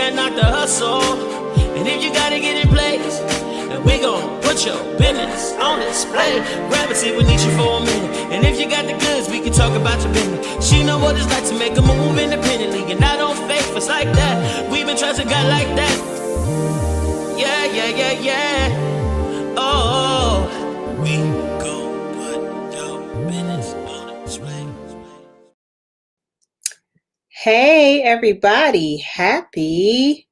can't knock the hustle. And if you gotta get in place, and we gon' put your business on display. Grab a seat with Nisha for a minute. And if you got the goods, we can talk about your business. She know what it's like to make a move independently. And I don't fake us like that. We've been trusting God like that. Yeah, yeah, yeah, yeah. Oh, we gon' put your business on display. Hey, everybody. Happy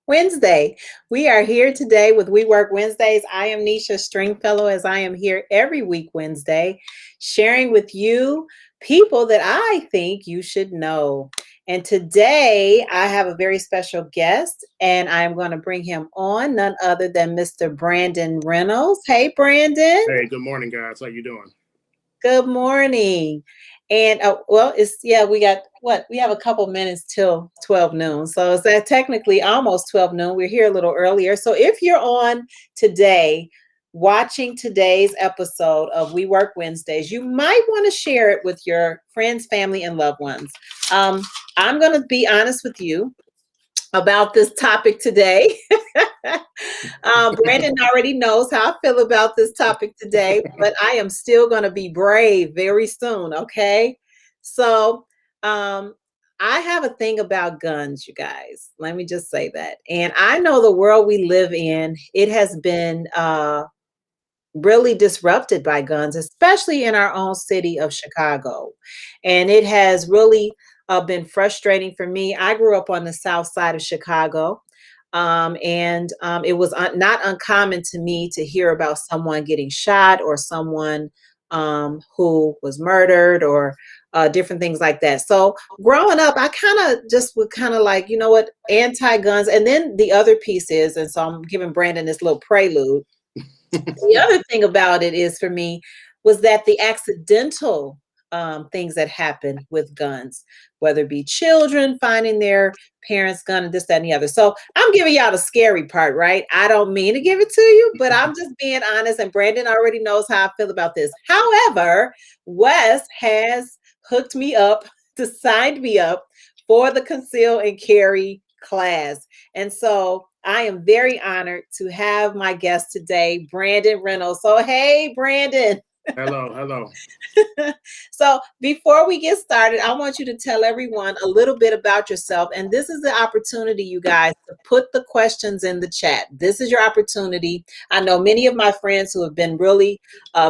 Wednesday. We are here today with We Work Wednesdays. I am Neeshas Stringfellow, as I am here every week Wednesday, sharing with you people that I think you should know. And today I have a very special guest, and I'm going to bring him on, none other than Mr. Brandon Reynolds. Hey, Brandon. Hey, good morning, guys. How you doing? Good morning. And we have a couple minutes till 12 noon. So it's that technically almost 12 noon. We're here a little earlier. So if you're on today, watching today's episode of We Work Wednesdays, you might want to share it with your friends, family, and loved ones. I'm going to be honest with you about this topic today. Brandon already knows how I feel about this topic today, but I am still going to be brave very soon. Okay. So, I have a thing about guns, you guys. Let me just say that. And I know the world we live in, it has been, really disrupted by guns, especially in our own city of Chicago. And it has really been frustrating for me. I grew up on the south side of Chicago. It was not uncommon to me to hear about someone getting shot or someone who was murdered or different things like that. So growing up, I kind of just would kind of like, you know what, anti-guns. And then the other piece is, and so I'm giving Brandon this little prelude. The other thing about it is for me was that the accidental things that happen with guns, whether it be children finding their parents' gun and this, that, and the other. So I'm giving y'all the scary part, right? I don't mean to give it to you, but I'm just being honest. And Brandon already knows how I feel about this. However, Wes has hooked me up, signed me up for the conceal and carry class. And so I am very honored to have my guest today, Brandon Reynolds. So, hey, Brandon. Hello. So before we get started, I want you to tell everyone a little bit about yourself. And this is the opportunity, you guys, to put the questions in the chat. This is your opportunity. I know many of my friends who have been really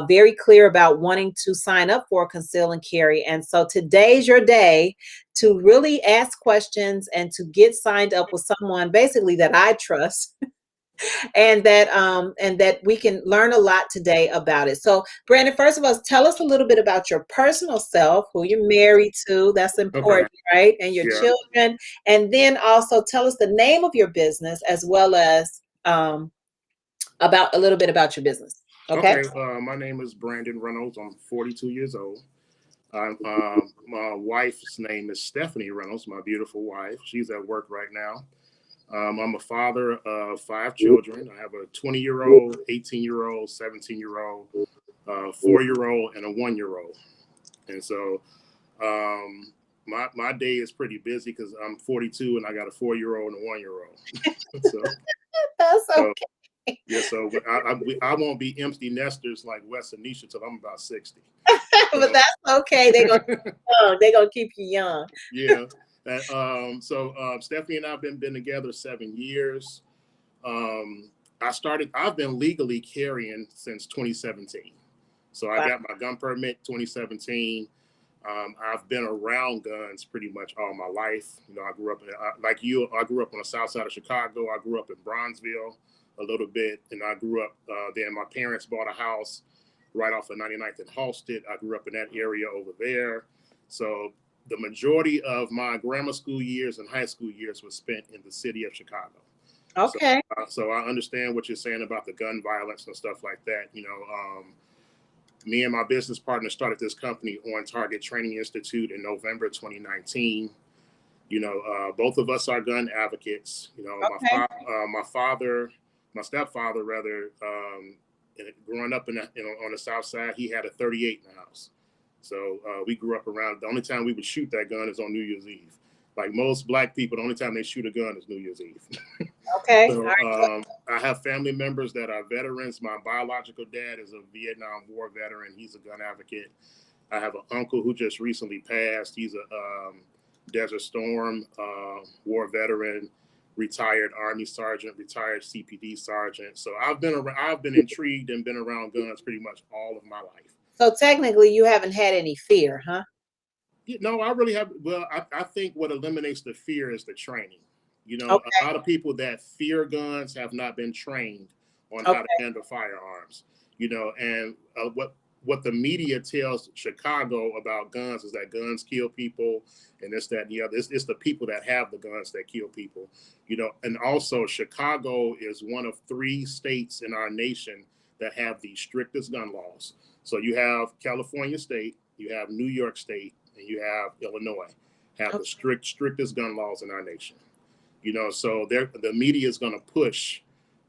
very clear about wanting to sign up for Conceal and Carry. And so today's your day to really ask questions and to get signed up with someone basically that I trust. And that we can learn a lot today about it. So, Brandon, first of all, tell us a little bit about your personal self, who you're married to. That's important, okay, right? And your children. And then also tell us the name of your business as well as about a little bit about your business. Okay. My name is Brandon Reynolds. I'm 42 years old. My wife's name is Stephanie Reynolds, my beautiful wife. She's at work right now. I'm a father of 5 children. I have a 20-year-old, 18-year-old, 17-year-old, 4-year-old, and a 1-year-old. And so my day is pretty busy because I'm 42 and I got a 4-year-old and a 1-year-old. So, that's okay. So I won't be empty nesters like Wes and Nisha till I'm about 60. But that's okay. They're gonna keep you young. Yeah. Stephanie and I've been together 7 years. I've been legally carrying since 2017. So I got my gun permit 2017. I've been around guns pretty much all my life. You know, I grew up I grew up on the south side of Chicago. I grew up in Bronzeville a little bit, and I grew up then my parents bought a house right off of 99th and Halsted. I grew up in that area over there. So the majority of my grammar school years and high school years was spent in the city of Chicago. Okay. So I understand what you're saying about the gun violence and stuff like that. You know, me and my business partner started this company, On Target Training Institute, in November 2019. You know, both of us are gun advocates. You know, my stepfather, rather, growing up on the south side, he had a 38 in the house. So we grew up around. The only time we would shoot that gun is on New Year's Eve. Like most black people, the only time they shoot a gun is New Year's Eve. Okay. So All right. I have family members that are veterans. My biological dad is a Vietnam War veteran. He's a gun advocate. I have an uncle who just recently passed. He's a Desert Storm war veteran, retired Army sergeant, retired CPD sergeant. So I've been intrigued and been around guns pretty much all of my life. So technically, you haven't had any fear, huh? No, I really have. Well, I think what eliminates the fear is the training. You know, Okay. a lot of people that fear guns have not been trained on how to Okay. handle firearms. You know, and what the media tells Chicago about guns is that guns kill people, and this, that, and the other. It's the people that have the guns that kill people. You know, and also Chicago is one of 3 states in our nation that have the strictest gun laws. So you have California State, you have New York State, and you have Illinois, have the strictest gun laws in our nation. You know, so the media is going to push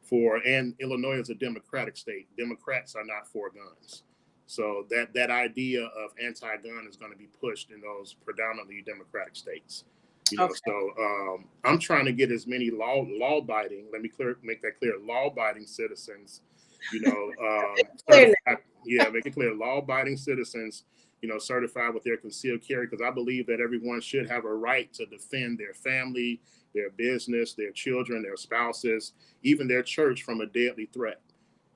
for, and Illinois is a Democratic state. Democrats are not for guns. So that idea of anti-gun is going to be pushed in those predominantly Democratic states. You know, so I'm trying to get as many law-abiding, let me make that clear, law-abiding citizens, you know, make it clear, law-abiding citizens, you know, certified with their concealed carry, because I believe that everyone should have a right to defend their family, their business, their children, their spouses, even their church from a deadly threat.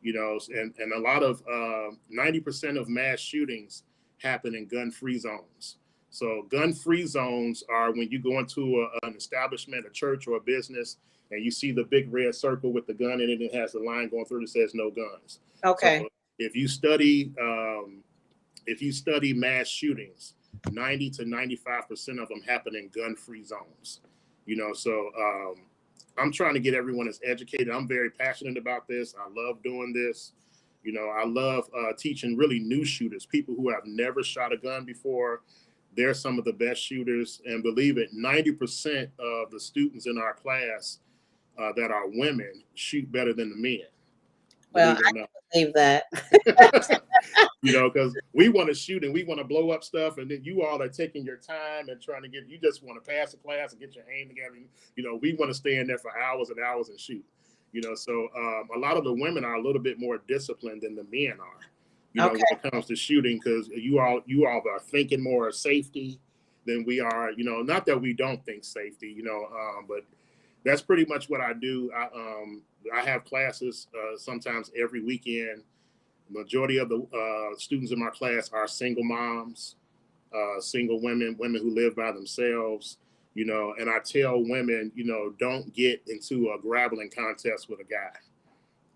You know, and a lot of 90% of mass shootings happen in gun-free zones. So gun-free zones are when you go into an establishment, a church or a business, and you see the big red circle with the gun in it, and it has the line going through that says no guns. Okay. So if you study mass shootings, 90 to 95% of them happen in gun-free zones. You know, so I'm trying to get everyone as educated. I'm very passionate about this. I love doing this. You know, I love teaching really new shooters, people who have never shot a gun before. They're some of the best shooters. And believe it, 90% of the students in our class that are women shoot better than the men. Well, I can believe that. You know, because we want to shoot and we want to blow up stuff, and then you all are taking your time and trying to you just want to pass the class and get your aim together. You know, we want to stay in there for hours and hours and shoot. You know, so a lot of the women are a little bit more disciplined than the men are. You know, when it comes to shooting, because you all are thinking more of safety than we are. You know, not that we don't think safety. You know, but that's pretty much what I do. I have classes sometimes every weekend. Majority of the students in my class are single moms, single women who live by themselves, you know, and I tell women, you know, don't get into a grappling contest with a guy,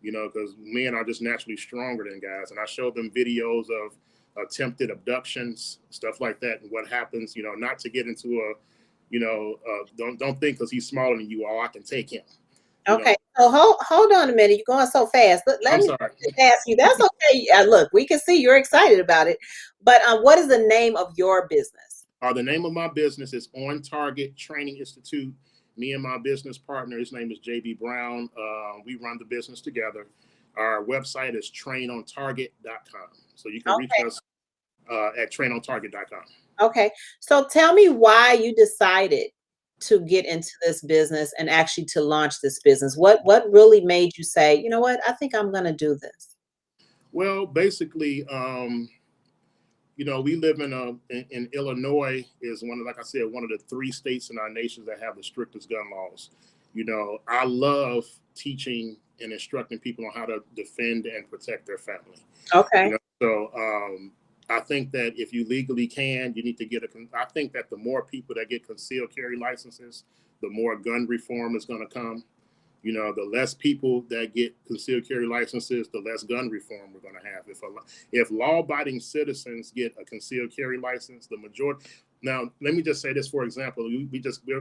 you know, because men are just naturally stronger than guys. And I show them videos of attempted abductions, stuff like that, and what happens, you know, not to get into don't think because he's smaller than you, I can take him. Okay, so hold on a minute. You're going so fast. Let me ask you. That's okay. Look, we can see you're excited about it. But what is the name of your business? The name of my business is On Target Training Institute. Me and my business partner, his name is JB Brown. We run the business together. Our website is trainontarget.com. So you can reach us at trainontarget.com. Okay. So tell me why you decided to get into this business and actually to launch this business. What really made you say, you know what, I think I'm going to do this? Well, basically, you know, we live in Illinois is like I said, one of the 3 states in our nation that have the strictest gun laws. You know, I love teaching and instructing people on how to defend and protect their family. Okay. You know, so I think that if you legally can, you need to I think that the more people that get concealed carry licenses, the more gun reform is going to come. You know, the less people that get concealed carry licenses, the less gun reform we're going to have. If law-abiding citizens get a concealed carry license, the majority. Now, let me just say this, for example,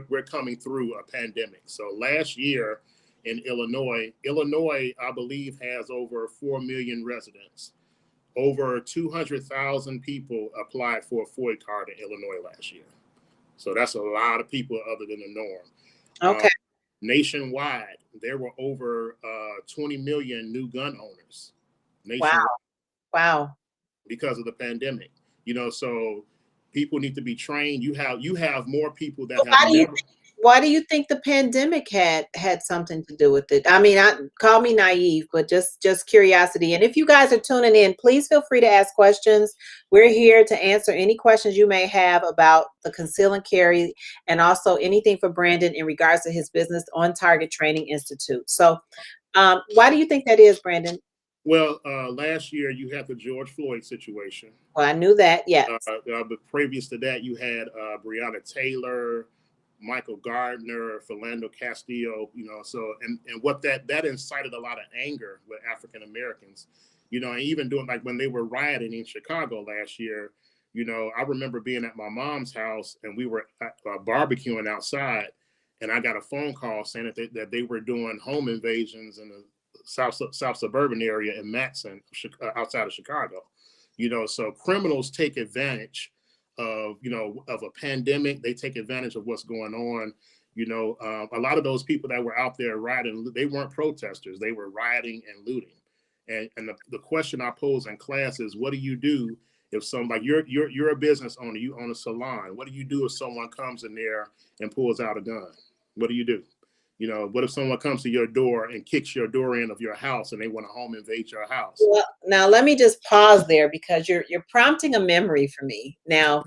we're coming through a pandemic. So last year in Illinois, I believe, has over 4 million residents. Over 200,000 people applied for a FOID card in Illinois last year. So that's a lot of people other than the norm. Okay. Nationwide, there were over 20 million new gun owners. Wow. Because of the pandemic. You know, so People need to be trained. You have more people that So have never. why do you think the pandemic had something to do with it? I mean, call me naive, but just curiosity. And if you guys are tuning in, please feel free to ask questions. We're here to answer any questions you may have about the conceal and carry, and also anything for Brandon in regards to his business, On Target Training Institute. So, why do you think that is, Brandon? Well, last year you had the George Floyd situation. Well, I knew that. Yes. But previous to that, you had Breonna Taylor, Michael Gardner, Philando Castillo. So and what that incited a lot of anger with African Americans. And even doing like when they were rioting in Chicago last year. I remember being at my mom's house and we were barbecuing outside, and I got a phone call saying that they were doing home invasions in the South suburban area in Matson, outside of Chicago. So criminals take advantage of a pandemic. They take advantage of what's going on. A lot of those people that were out there rioting, they weren't protesters. They were rioting and looting. And the question I pose in class is, what do you do if you're a business owner, you own a salon? What do you do if someone comes in there and pulls out a gun? What do you do? What if someone comes to your door and kicks your door in of your house and they want to home invade your house? Well, now let me just pause there because you're prompting a memory for me. Now,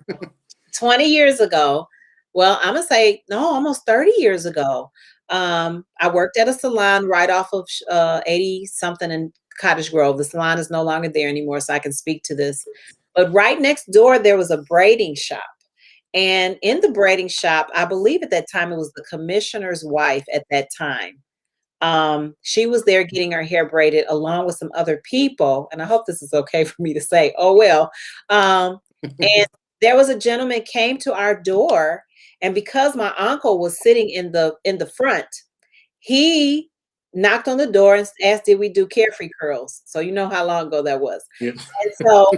20 years ago, well, I'm gonna say no, almost 30 years ago, I worked at a salon right off of 80 something in Cottage Grove. The salon is no longer there anymore, so I can speak to this. But right next door, there was a braiding shop. And in the braiding shop, I believe at that time it was the commissioner's wife at that time. She was there getting her hair braided along with some other people. And I hope this is okay for me to say, oh, well. And there was a gentleman came to our door. And because my uncle was sitting in the front, he knocked on the door and asked, did we do carefree curls? So you know how long ago that was. Yep. And so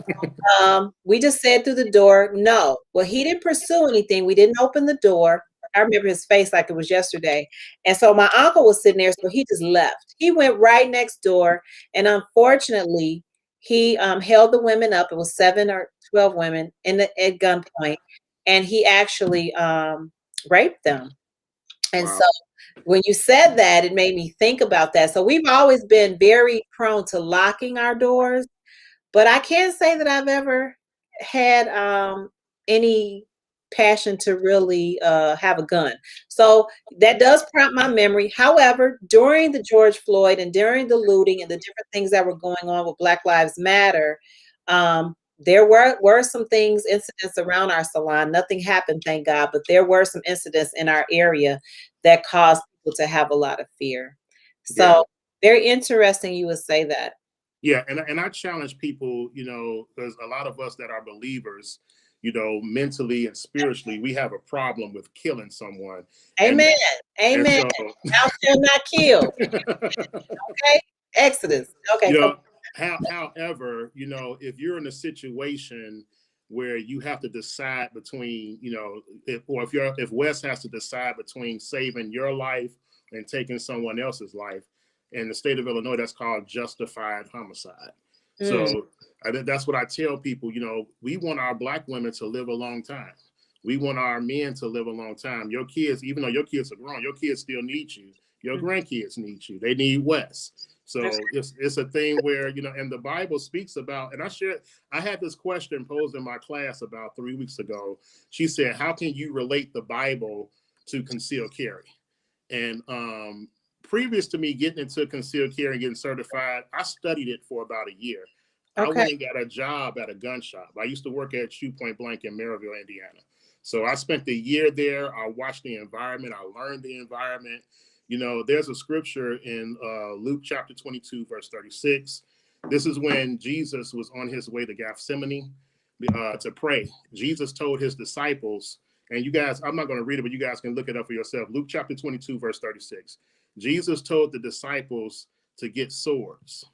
we just said through the door, no. Well, he didn't pursue anything. We didn't open the door. I remember his face like it was yesterday. And so my uncle was sitting there, so he just left. He went right next door. And unfortunately, he held the women up. It was 7 or 12 women at gunpoint. And he actually raped them. And Wow. so when you said that, it made me think about that. So we've always been very prone to locking our doors. But I can't say that I've ever had any passion to really have a gun. So that does prompt my memory. However, during the George Floyd and during the looting and the different things that were going on with Black Lives Matter, there were some incidents around our salon. Nothing happened, thank God, but there were some incidents in our area that caused people to have a lot of fear. So very interesting you would say that. Yeah, and I challenge people, because a lot of us that are believers, mentally and spiritually, we have a problem with killing someone. Amen. Amen. So, Thou shalt not kill. Okay. Exodus. Okay. However, if you're in a situation where you have to decide between, if Wes has to decide between saving your life and taking someone else's life, in the state of Illinois, that's called justified homicide. So that's what I tell people. We want our Black women to live a long time. We want our men to live a long time. Your kids, even though your kids are grown, your kids still need you. Your grandkids need you. They need Wes. So it's a thing where, and the Bible speaks about, and I had this question posed in my class about 3 weeks ago. She said, how can you relate the Bible to concealed carry? And previous to me getting into concealed carry and getting certified, I studied it for about a year. I went and got a job at a gun shop. I used to work at Shoe Point Blank in Maryville, Indiana. So I spent the year there. I watched the environment. I learned the environment. There's a scripture in Luke chapter 22, verse 36. This is when Jesus was on his way to Gethsemane to pray. Jesus told his disciples, and you guys, I'm not going to read it, but you guys can look it up for yourself. Luke chapter 22, verse 36. Jesus told the disciples to get swords.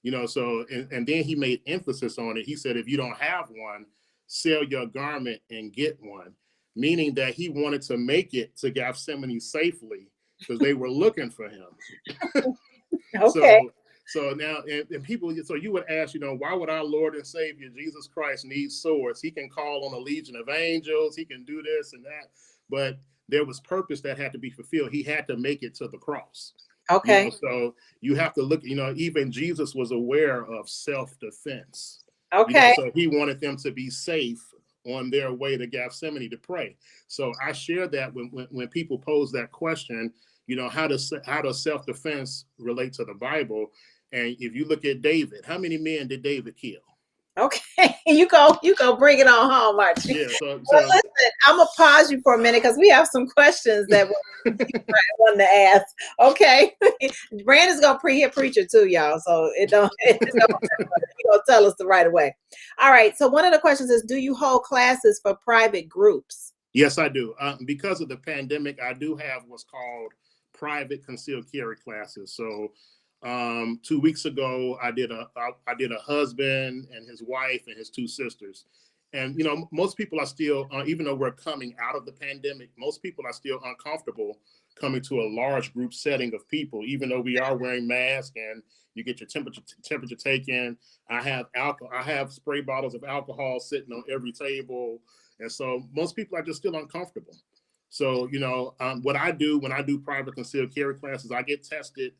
And then he made emphasis on it. He said, if you don't have one, sell your garment and get one, meaning that he wanted to make it to Gethsemane safely because they were looking for him. So now, and people, so you would ask, why would our Lord and Savior Jesus Christ need swords? He can call on a legion of angels. He can do this and that, but there was purpose that had to be fulfilled. He had to make it to the cross. Okay. So you have to look, even Jesus was aware of self-defense. Okay. So he wanted them to be safe on their way to Gethsemane to pray. So I share that when people pose that question, how does self-defense relate to the Bible? And if you look at David, how many men did David kill? Okay, you go bring it on home, aren't you? Yeah. So listen, I'm gonna pause you for a minute because we have some questions that we want to ask. Okay, Brandon's gonna preacher too, y'all. So he gonna tell us the right away. All right. So one of the questions is, do you hold classes for private groups? Yes, I do. Because of the pandemic, I do have what's called private concealed carry classes. So 2 weeks ago, I did a husband and his wife and his two sisters. And, most people are still, even though we're coming out of the pandemic, most people are still uncomfortable coming to a large group setting of people, even though we are wearing masks and you get your temperature taken. I have spray bottles of alcohol sitting on every table. And so most people are just still uncomfortable. So, what I do when I do private concealed carry classes, I get tested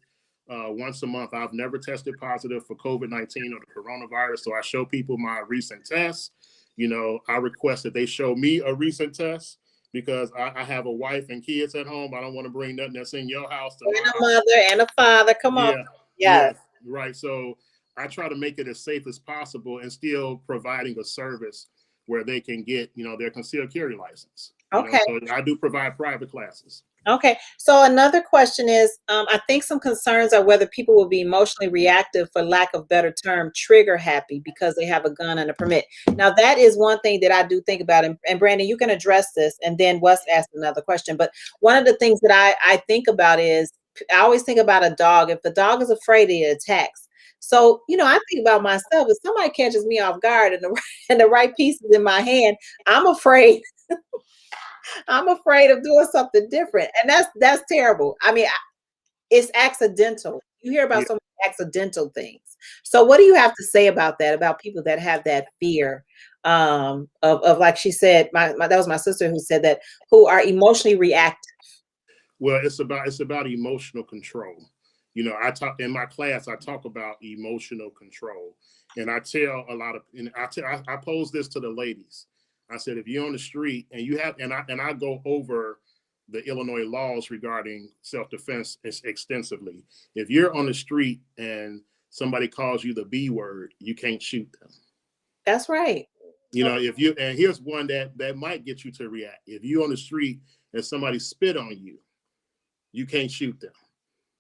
once a month. I've never tested positive for COVID-19 or the coronavirus. So I show people my recent tests. I request that they show me a recent test because I have a wife and kids at home. I don't want to bring nothing that's in your house to my house. A mother and a father. Come on. Yeah. Right. So I try to make it as safe as possible and still providing a service where they can get, their concealed carry license. Okay. So I do provide private classes. Okay. So another question is, I think some concerns are whether people will be emotionally reactive, for lack of better term, trigger happy because they have a gun and a permit. Now, that is one thing that I do think about. And Brandon, you can address this, and then Wes asked another question. But one of the things that I think about is, I always think about a dog. If the dog is afraid, it attacks. So, I think about myself. If somebody catches me off guard and the right piece is in my hand, I'm afraid. I'm afraid of doing something different. And that's terrible. I mean, it's accidental. You hear about so many accidental things. So what do you have to say about that, about people that have that fear of like she said, that was my sister who said that, who are emotionally reactive? Well, it's about emotional control. I talk in my class, I talk about emotional control. And I tell a lot of, and I pose this to the ladies. I said, if you're on the street and you have, and I go over the Illinois laws regarding self-defense extensively. If you're on the street and somebody calls you the B word, you can't shoot them. That's right. And here's one that might get you to react. If you're on the street and somebody spit on you, you can't shoot them,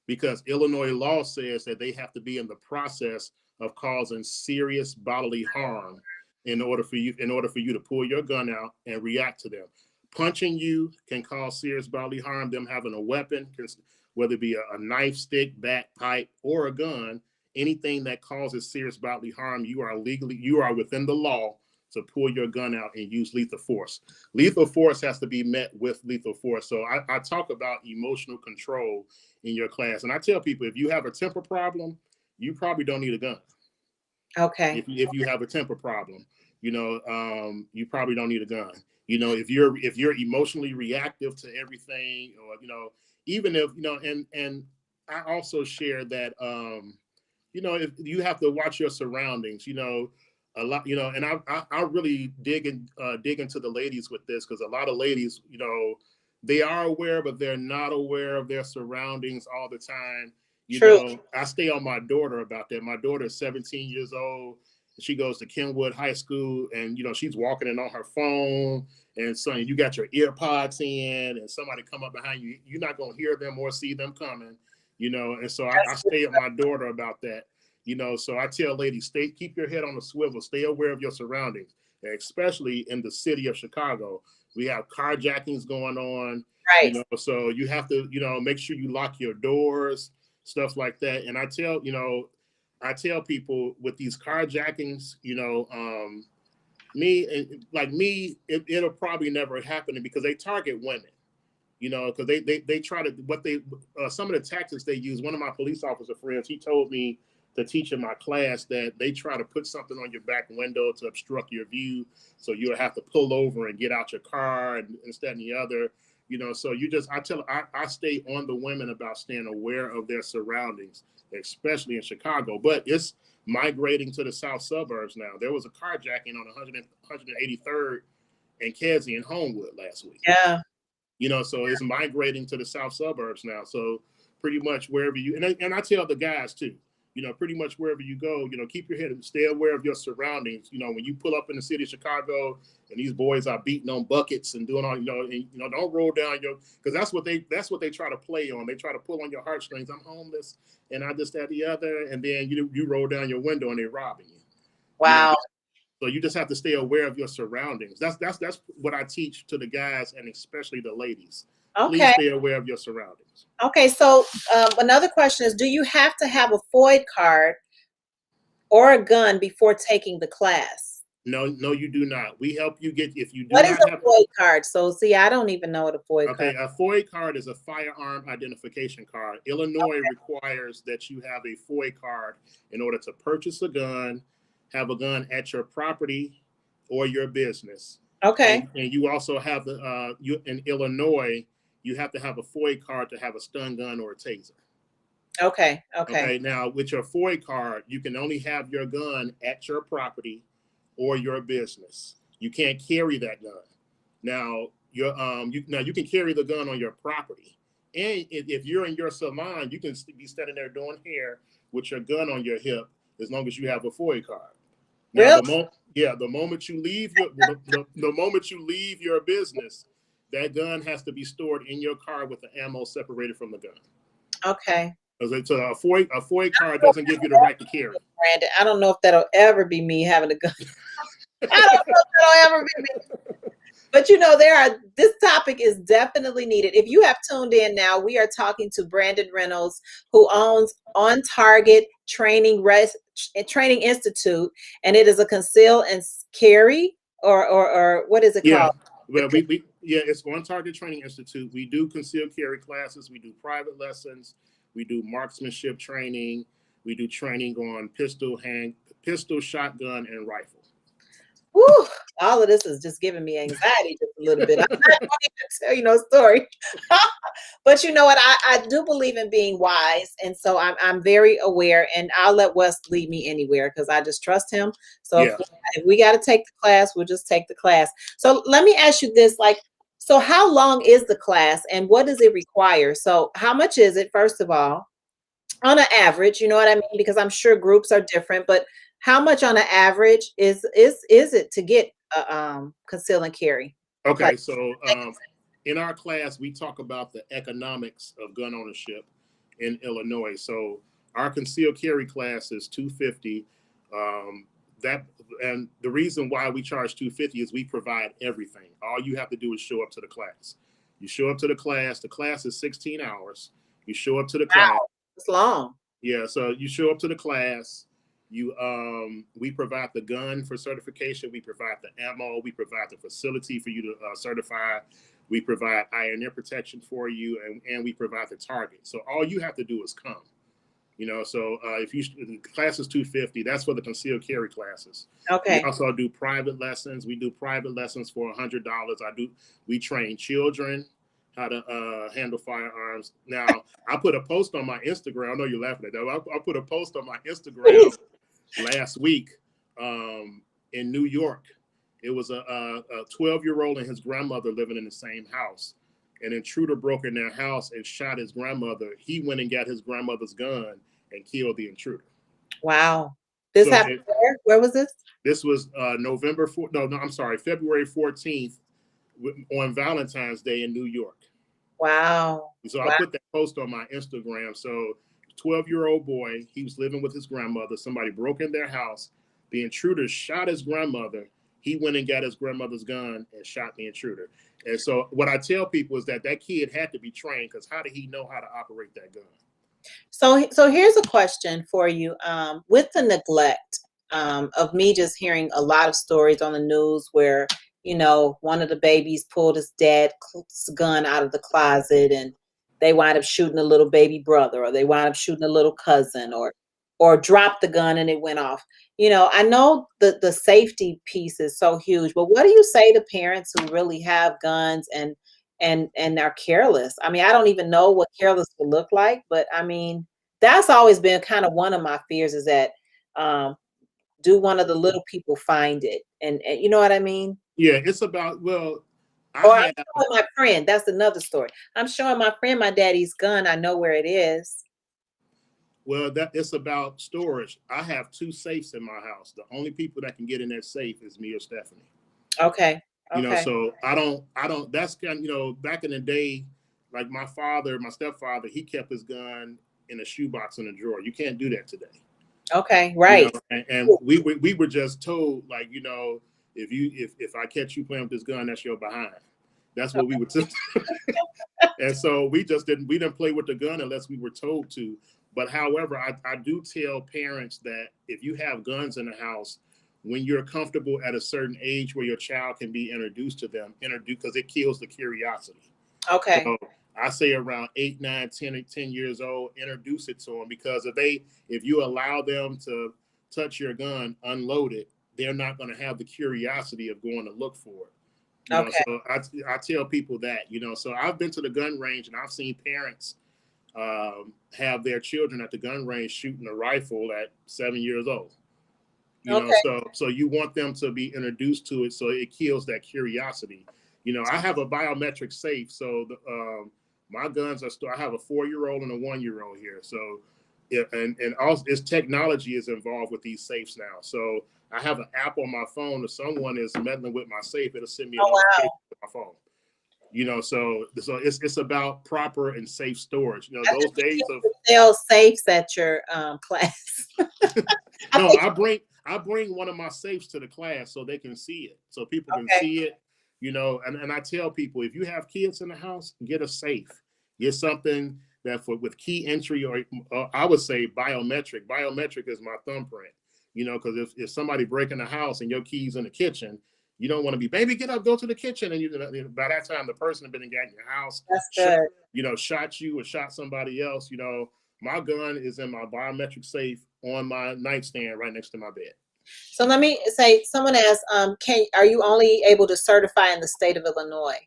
because Illinois law says that they have to be in the process of causing serious bodily harm in order for you to pull your gun out and react to them. Punching you can cause serious bodily harm. Them having a weapon, whether it be a knife, stick, bat, pipe, or a gun, anything that causes serious bodily harm, you are within the law to pull your gun out and use lethal force. Lethal force has to be met with lethal force. So I talk about emotional control in your class. And I tell people, if you have a temper problem, you probably don't need a gun. Okay. If you have a temper problem, you probably don't need a gun. If you're emotionally reactive to everything, or, even if, and I also share that, if you have to watch your surroundings, a lot, and I really dig into the ladies with this, because a lot of ladies, they are aware, but they're not aware of their surroundings all the time. True. I stay on my daughter about that. My daughter is 17 years old. She goes to Kenwood High School, and she's walking in on her phone, and so you got your ear pods in, and somebody come up behind you, you're not gonna hear them or see them coming, and so I stay with my daughter about that. So I tell ladies, keep your head on a swivel, stay aware of your surroundings, especially in the city of Chicago. We have carjackings going on, right? So you have to, make sure you lock your doors, stuff like that. And I tell people with these carjackings, it'll probably never happen because they target women, because they try to, some of the tactics they use. One of my police officer friends, he told me to teach in my class that they try to put something on your back window to obstruct your view, so you'll have to pull over and get out your car and instead and the other. So I stay on the women about staying aware of their surroundings, especially in Chicago. But it's migrating to the south suburbs now. There was a carjacking on 183rd and Kedzie in Homewood last week. Yeah. So it's migrating to the south suburbs now. So pretty much wherever you, and I tell the guys too, pretty much wherever you go, keep your head and stay aware of your surroundings. When you pull up in the city of Chicago and these boys are beating on buckets and doing all, and don't roll down because that's what they try to play on. They try to pull on your heartstrings. I'm homeless and I this, that, the other. And then you roll down your window and they're robbing you. Wow. So you just have to stay aware of your surroundings. That's what I teach to the guys and especially the ladies. Okay. Please stay aware of your surroundings. Okay. So another question is, do you have to have a FOID card or a gun before taking the class? No, you do not. We help you get, if you do what not is a have FOID card? So see, I don't even know what a FOID card is. Okay, a FOID card is a firearm identification card. Illinois requires that you have a FOID card in order to purchase a gun, have a gun at your property or your business. Okay. And you also have in Illinois, you have to have a FOID card to have a stun gun or a taser. Okay. Now, with your FOID card, you can only have your gun at your property or your business. You can't carry that gun. Now, you can carry the gun on your property. And if you're in your salon, you can be standing there doing hair with your gun on your hip as long as you have a FOID card. Now, really? the moment you leave your business, that gun has to be stored in your car with the ammo separated from the gun. Okay. So a FOID card doesn't give you the right to carry. Brandon, I don't know if that'll ever be me having a gun. I don't know if that'll ever be me. But this topic is definitely needed. If you have tuned in now, we are talking to Brandon Reynolds, who owns On Target Training Institute, and it is a conceal and carry, or what is it called? Well, it's On Target Training Institute. We do concealed carry classes. We do private lessons. We do marksmanship training. We do training on pistol, shotgun, and rifle. Whew, all of this is just giving me anxiety just a little bit. I'm not going to tell you no story. But you know what? I do believe in being wise. And so I'm very aware, and I'll let Wes lead me anywhere because I just trust him. So if we got to take the class, we'll just take the class. So let me ask you this, so how long is the class and what does it require? So how much is it, first of all, on an average, you know what I mean? Because I'm sure groups are different, but how much on an average is it to get conceal and carry? Okay, so in our class, we talk about the economics of gun ownership in Illinois. So our concealed carry class is $250. And the reason why we charge $250 is we provide everything. All you have to do is show up to the class. You show up to the class. The class is 16 hours. You show up to the class. It's long. Yeah, so you show up to the class. We provide the gun for certification. We provide the ammo. We provide the facility for you to certify. We provide iron ear protection for you, and we provide the target. So all you have to do is come. So if the class is $250, that's for the concealed carry classes. Okay. We also do private lessons. We do private lessons for $100. We train children how to handle firearms. Now, I put a post on my Instagram. I know you're laughing at that. I put a post on my Instagram last week in New York. It was a 12-year-old and his grandmother living in the same house. An intruder broke in their house and shot his grandmother. He went and got his grandmother's gun and killed the intruder. Wow. This happened where? Where was this? This was February 14th on Valentine's Day in New York. Wow. So I put that post on my Instagram. So 12-year-old boy, he was living with his grandmother. Somebody broke in their house. The intruder shot his grandmother. He went and got his grandmother's gun and shot the intruder. And so what I tell people is that kid had to be trained, because how did he know how to operate that gun? So here's a question for you. With the neglect of me just hearing a lot of stories on the news where, one of the babies pulled his dad's gun out of the closet and they wind up shooting a little baby brother, or they wind up shooting a little cousin, or or dropped the gun and it went off. I know the safety piece is so huge, but what do you say to parents who really have guns and are careless? I mean, I don't even know what careless would look like, but I mean, that's always been kind of one of my fears is that um, do one of the little people find it, and you know what I mean? Yeah, it's about, well, I Or I'm have, showing my friend. That's another story. I'm showing my friend my daddy's gun. I know where it is. well, that it's about storage. I have two safes in my house. The only people that can get in that safe is me or Stephanie. Okay. Okay. So I don't, that's kind of, back in the day, like my stepfather, he kept his gun in a shoebox in a drawer. You can't do that today. Okay. Right. And we were just told, like, if I catch you playing with this gun, that's your behind. That's what we were told. And so we didn't play with the gun unless we were told to. But however, I do tell parents that if you have guns in the house, when you're comfortable at a certain age where your child can be introduced to them, because it kills the curiosity. Okay. So I say around 8, 9, 10 years old, introduce it to them, because if you allow them to touch your gun, unload it, they're not going to have the curiosity of going to look for it. Okay. So I tell people that, so I've been to the gun range and I've seen parents have their children at the gun range shooting a rifle at 7 years old. Okay. So you want them to be introduced to it, so it kills that curiosity. I have a biometric safe, so my guns are still. I have a 4-year-old and a 1-year-old here, so and also its technology is involved with these safes now. So I have an app on my phone. If someone is meddling with my safe, it'll send me a Oh notification wow. to my phone. So it's about proper and safe storage. I Those think days you of need to sell safes at your class. I no, think I bring one of my safes to the class so they can see it, so people can okay. see it. And I tell people, if you have kids in the house, get a safe, get something that with key entry, or I would say biometric. Biometric is my thumbprint. Because if somebody breaking the house and your keys in the kitchen, you don't want to be, baby, get up, go to the kitchen, and by that time the person has been in your house, That's good. shot you or shot somebody else. My gun is in my biometric safe on my nightstand right next to my bed. So let me say, someone asked, are you only able to certify in the state of Illinois?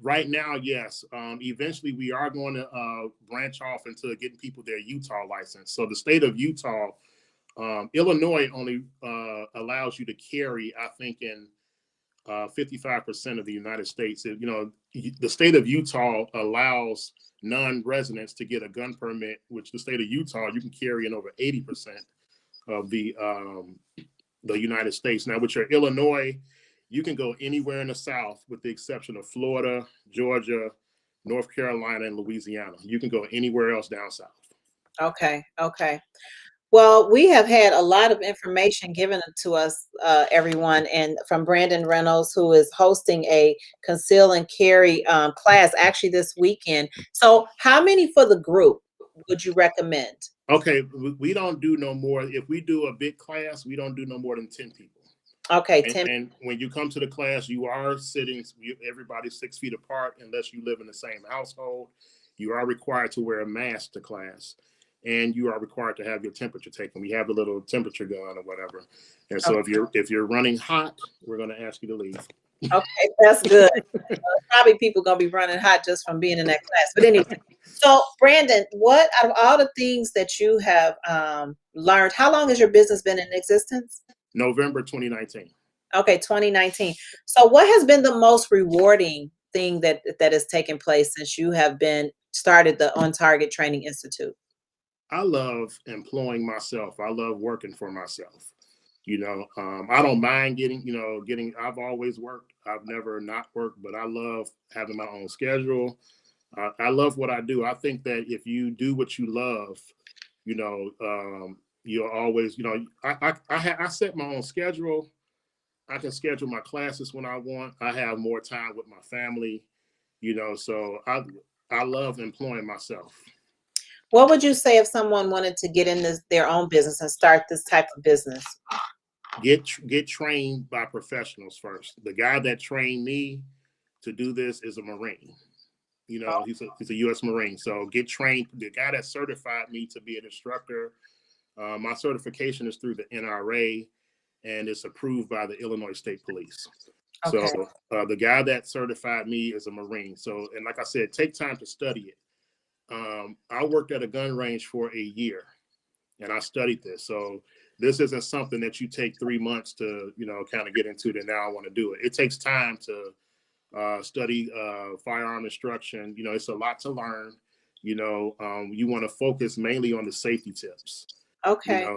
Right now, yes. Eventually, we are going to branch off into getting people their Utah license. So the state of Utah, Illinois only allows you to carry, I think, in 55% of the United States. The state of Utah allows non-residents to get a gun permit, which the state of Utah, you can carry in over 80% of the United States. Now, with your Illinois, you can go anywhere in the South with the exception of Florida, Georgia, North Carolina, and Louisiana. You can go anywhere else down south. Okay. Okay. Well, we have had a lot of information given to us, everyone, and from Brandon Reynolds, who is hosting a conceal and carry class actually this weekend. So, how many for the group would you recommend? Okay, we don't do no more. If we do a big class, we don't do no more than 10 people. Okay, And, 10. and when you come to the class, you are sitting, everybody's 6 feet apart unless you live in the same household. You are required to wear a mask to class, and you are required to have your temperature taken. We have a little temperature gun or whatever. And so if you're running hot, we're going to ask you to leave. Okay, that's good. Probably people gonna be running hot just from being in that class. But anyway, so Brandon, what out of all the things that you have learned, how long has your business been in existence? November 2019. Okay, 2019. So what has been the most rewarding thing that has taken place since you have been started the On Target Training Institute? I love employing myself. I love working for myself. I don't mind I've always worked. I've never not worked, but I love having my own schedule. I love what I do. I think that if you do what you love, you'll always, I set my own schedule. I can schedule my classes when I want. I have more time with my family, so I love employing myself. What would you say if someone wanted to get in their own business and start this type of business? Get trained by professionals first. The guy that trained me to do this is a Marine. He's a U.S. Marine. So get trained. The guy that certified me to be an instructor My certification is through the NRA, and it's approved by the Illinois State Police. Okay. So the guy that certified me is a Marine. So, and like I said, take time to study it. I worked at a gun range for a year, and I studied this. So this isn't something that you take 3 months to, kind of get into, then now I want to do it. It takes time to study firearm instruction. It's a lot to learn. You want to focus mainly on the safety tips. Okay.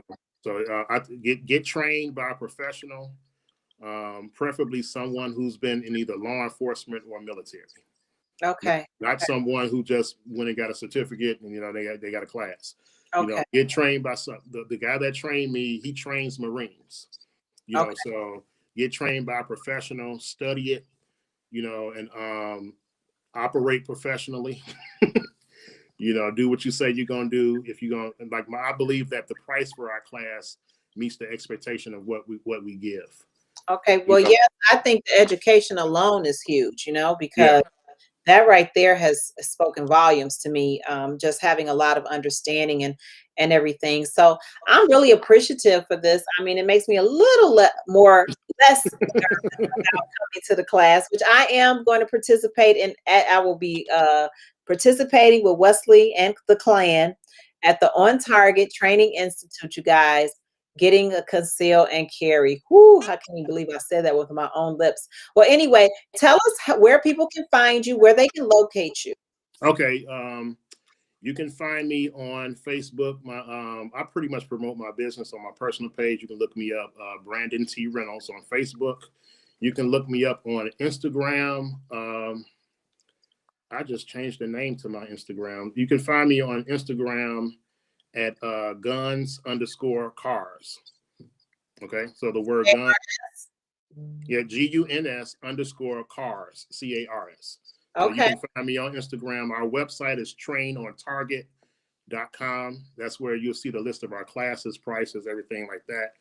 So I get trained by a professional, preferably someone who's been in either law enforcement or military. Okay. Not someone who just went and got a certificate and they got a class. Okay. Get trained by the guy that trained me. He trains Marines. Okay. So get trained by a professional, study it, and operate professionally. Do what you say you're gonna do. If you're gonna I believe that the price for our class meets the expectation of what we give. Okay. Well, yeah, I think the education alone is huge, because that right there has spoken volumes to me, just having a lot of understanding and everything. So I'm really appreciative for this. I mean, it makes me a little less coming to the class, which I am going to participate in. I will be participating with Wesley and the Klan at the On Target Training Institute, you guys. Getting a conceal and carry. Whoo, I can't even believe I said that with my own lips. Well, anyway, tell us where people can find you, where they can locate you. Okay. You can find me on Facebook. I pretty much promote my business on my personal page. You can look me up, Brandon T. Reynolds on Facebook. You can look me up on Instagram. I just changed the name to my Instagram. You can find me on Instagram at guns_cars. Okay, so the word gun, GUNS_cars, CARS. So Okay. you can find me on Instagram. Our website is trainontarget.com. That's where you'll see the list of our classes, prices, everything like that.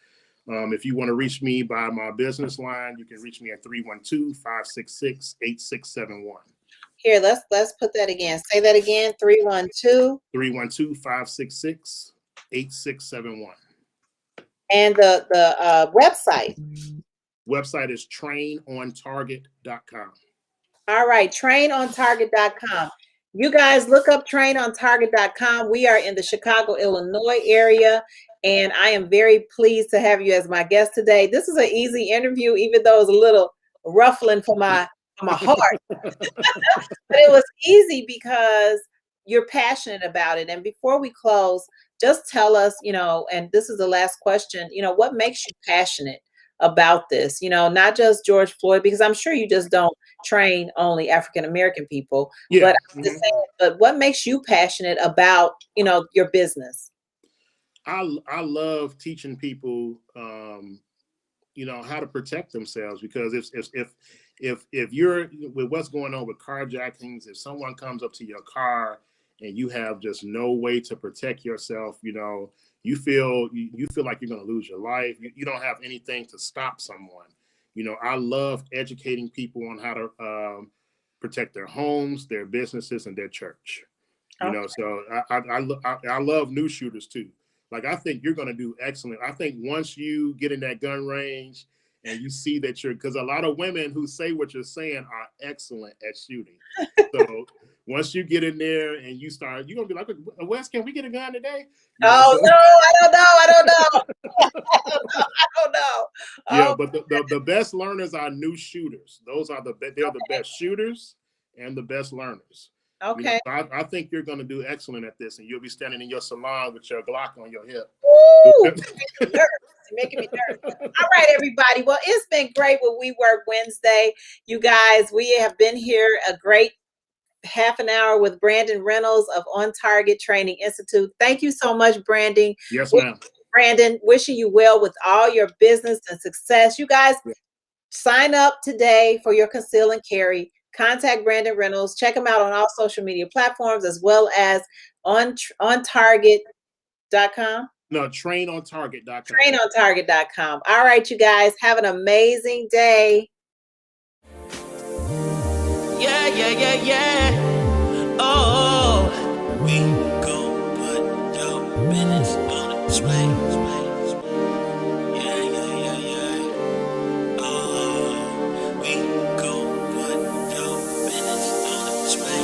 If you want to reach me by my business line, you can reach me at 312-566-8671. Here, let's put that again. Say that again. 312. 312-566-8671. And the website. Website is trainontarget.com. All right, trainontarget.com. You guys look up trainontarget.com. We are in the Chicago, Illinois area, and I am very pleased to have you as my guest today. This is an easy interview, even though it's a little ruffling for my heart. But it was easy because you're passionate about it. And before we close, just tell us, and this is the last question, what makes you passionate about this? Not just George Floyd, because I'm sure you just don't train only African-American people, but I'm just saying, but what makes you passionate about, your business? I love teaching people, how to protect themselves, because if you're with what's going on with carjackings, if someone comes up to your car and you have just no way to protect yourself, you feel like you're going to lose your life. You don't have anything to stop someone. I love educating people on how to protect their homes, their businesses, and their church. So I love new shooters too. Like, I think you're going to do excellent. I think once you get in that gun range and you see that because a lot of women who say what you're saying are excellent at shooting. So once you get in there and you start, you're going to be like, Wes, can we get a gun today? No, I don't know. I don't know. Yeah, but the best learners are new shooters. They're the best shooters and the best learners. Okay. I think you're going to do excellent at this, and you'll be standing in your salon with your Glock on your hip. Ooh, making me nervous. All right, everybody. Well, it's been great with We Work Wednesday. You guys, we have been here a great half an hour with Brandon Reynolds of On Target Training Institute. Thank you so much, Brandon. Yes, ma'am. Brandon, wishing you well with all your business and success. You guys, sign up today for your conceal and carry. Contact Brandon Reynolds. Check him out on all social media platforms, as well as on target.com. No, trainontarget.com. Trainontarget.com. All right, you guys, have an amazing day. Yeah. Oh, we gon' put your business on display.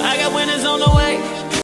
I got winners on the way.